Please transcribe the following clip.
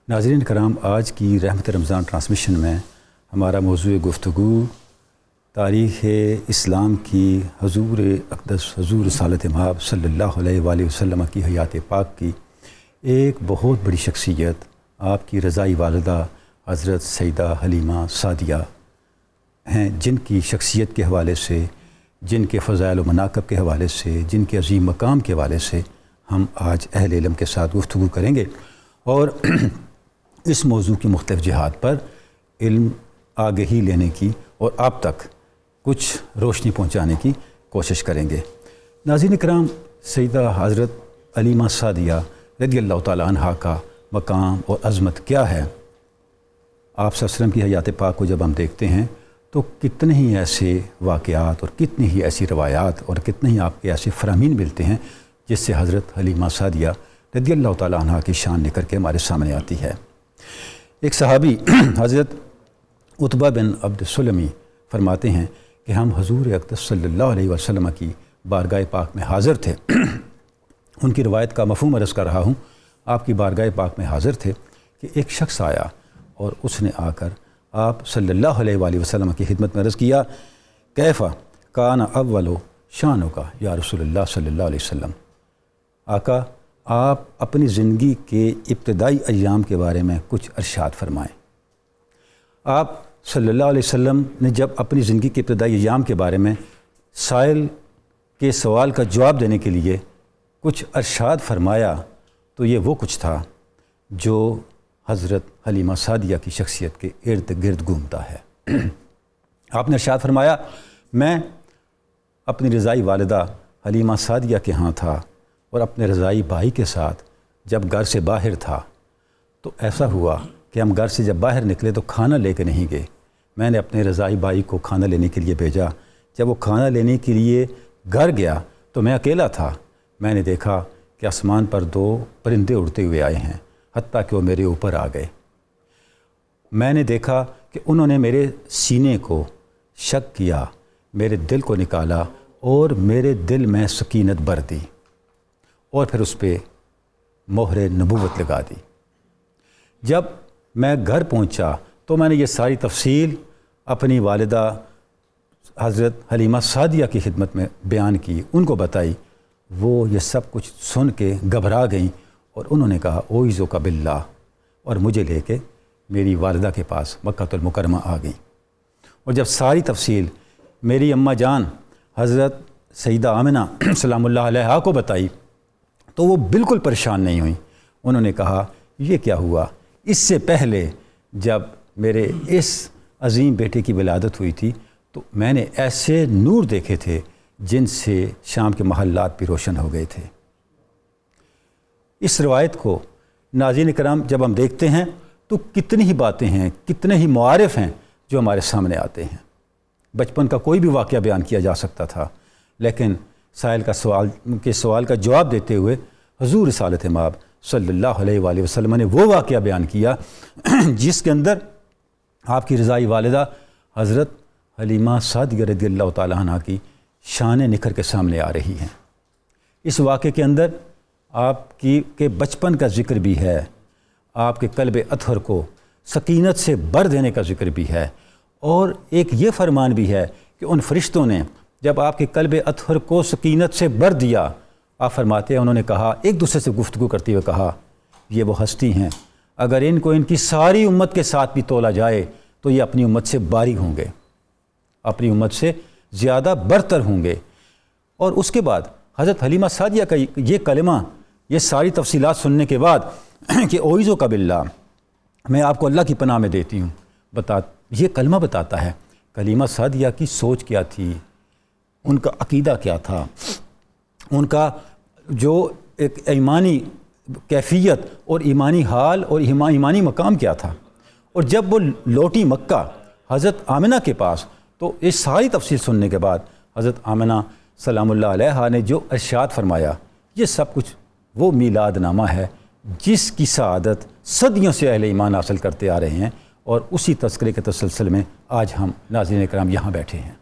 ناظرین کرام، آج کی رحمت رمضان ٹرانسمیشن میں ہمارا موضوع گفتگو تاریخ اسلام کی حضور اقدس حضور رسالت مآب صلی اللہ علیہ وآلہ وسلم کی حیات پاک کی ایک بہت بڑی شخصیت آپ کی رضائی والدہ حضرت سیدہ حلیمہ سعدیہ ہیں، جن کی شخصیت کے حوالے سے، جن کے فضائل و مناقب کے حوالے سے، جن کے عظیم مقام کے حوالے سے ہم آج اہل علم کے ساتھ گفتگو کریں گے اور اس موضوع کی مختلف جہات پر علم آگہی لینے کی اور آپ تک کچھ روشنی پہنچانے کی کوشش کریں گے۔ ناظرین کرام، سیدہ حضرت حلیمہ سعدیہ رضی اللہ تعالیٰ عنہا کا مقام اور عظمت کیا ہے؟ آپ صلی اللہ علیہ وسلم کی حیات پاک کو جب ہم دیکھتے ہیں تو کتنے ہی ایسے واقعات اور کتنی ہی ایسی روایات اور کتنے ہی آپ کے ایسے فرامین ملتے ہیں جس سے حضرت حلیمہ سعدیہ رضی اللہ تعالیٰ عنہا کی شان نکل کے ہمارے سامنے آتی ہے۔ ایک صحابی حضرت عتبہ بن عبد السلمی فرماتے ہیں کہ ہم حضور اقدس صلی اللہ علیہ وسلم کی بارگاہ پاک میں حاضر تھے۔ ان کی روایت کا مفہوم عرض کر رہا ہوں۔ آپ کی بارگاہ پاک میں حاضر تھے کہ ایک شخص آیا اور اس نے آ کر آپ صلی اللہ علیہ وآلہ وسلم کی خدمت میں عرض کیا، کیفا کان اول شانو کا یا رسول اللہ صلی اللہ علیہ وسلم، آقا آپ اپنی زندگی کے ابتدائی ایام کے بارے میں کچھ ارشاد فرمائیں۔ آپ صلی اللہ علیہ وسلم نے جب اپنی زندگی کے ابتدائی ایام کے بارے میں سائل کے سوال کا جواب دینے کے لیے کچھ ارشاد فرمایا تو یہ وہ کچھ تھا جو حضرت حلیمہ سعدیہ کی شخصیت کے ارد گرد گھومتا ہے۔ آپ نے ارشاد فرمایا، میں اپنی رضائی والدہ حلیمہ سعدیہ کے ہاں تھا اور اپنے رضائی بھائی کے ساتھ جب گھر سے باہر تھا تو ایسا ہوا کہ ہم گھر سے جب باہر نکلے تو کھانا لے کے نہیں گئے۔ میں نے اپنے رضائی بھائی کو کھانا لینے کے لیے بھیجا۔ جب وہ کھانا لینے کے لیے گھر گیا تو میں اکیلا تھا۔ میں نے دیکھا کہ آسمان پر دو پرندے اڑتے ہوئے آئے ہیں، حتیٰ کہ وہ میرے اوپر آ گئے۔ میں نے دیکھا کہ انہوں نے میرے سینے کو شک کیا، میرے دل کو نکالا اور میرے دل میں سکینت بھر دی اور پھر اس پہ مہر نبوت لگا دی۔ جب میں گھر پہنچا تو میں نے یہ ساری تفصیل اپنی والدہ حضرت حلیمہ سعدیہ کی خدمت میں بیان کی، ان کو بتائی۔ وہ یہ سب کچھ سن کے گھبرا گئیں اور انہوں نے کہا اوعیذک باللہ، اور مجھے لے کے میری والدہ کے پاس مکہ المکرمہ آ گئیں۔ اور جب ساری تفصیل میری اماں جان حضرت سیدہ آمنہ سلام اللہ علیہا کو بتائی تو وہ بالکل پریشان نہیں ہوئیں۔ انہوں نے کہا یہ کیا ہوا؟ اس سے پہلے جب میرے اس عظیم بیٹے کی ولادت ہوئی تھی تو میں نے ایسے نور دیکھے تھے جن سے شام کے محلات بھی روشن ہو گئے تھے۔ اس روایت کو ناظرین کرام جب ہم دیکھتے ہیں تو کتنی ہی باتیں ہیں، کتنے ہی معارف ہیں جو ہمارے سامنے آتے ہیں۔ بچپن کا کوئی بھی واقعہ بیان کیا جا سکتا تھا، لیکن سائل کا سوال کا جواب دیتے ہوئے حضور رسالت مآب صلی اللہ علیہ وآلہ وسلم نے وہ واقعہ بیان کیا جس کے اندر آپ کی رضائی والدہ حضرت حلیمہ سعدیہ رضی اللہ تعالیٰ عنہ کی شان نکھر کے سامنے آ رہی ہیں۔ اس واقعے کے اندر آپ کے بچپن کا ذکر بھی ہے، آپ کے قلب اطہر کو سکینت سے بھر دینے کا ذکر بھی ہے، اور ایک یہ فرمان بھی ہے کہ ان فرشتوں نے جب آپ کے قلب اطہر کو سکینت سے بھر دیا، آپ فرماتے ہیں انہوں نے کہا، ایک دوسرے سے گفتگو کرتے ہوئے کہا، یہ وہ ہستی ہیں، اگر ان کو ان کی ساری امت کے ساتھ بھی تولا جائے تو یہ اپنی امت سے باری ہوں گے، اپنی امت سے زیادہ برتر ہوں گے۔ اور اس کے بعد حضرت حلیمہ سعدیہ کا یہ کلمہ، یہ ساری تفصیلات سننے کے بعد کہ اوعیذک باللہ، میں آپ کو اللہ کی پناہ میں دیتی ہوں، یہ کلمہ بتاتا ہے حلیمہ سعدیہ کی سوچ کیا تھی، ان کا عقیدہ کیا تھا، ان کا جو ایک ایمانی کیفیت اور ایمانی حال اور ایمانی مقام کیا تھا۔ اور جب وہ لوٹی مکہ حضرت آمنہ کے پاس تو اس ساری تفصیل سننے کے بعد حضرت آمنہ سلام اللہ علیہا نے جو ارشاد فرمایا، یہ سب کچھ وہ میلاد نامہ ہے جس کی سعادت صدیوں سے اہل ایمان حاصل کرتے آ رہے ہیں، اور اسی تذکرے کے تسلسل میں آج ہم ناظرین کرام یہاں بیٹھے ہیں۔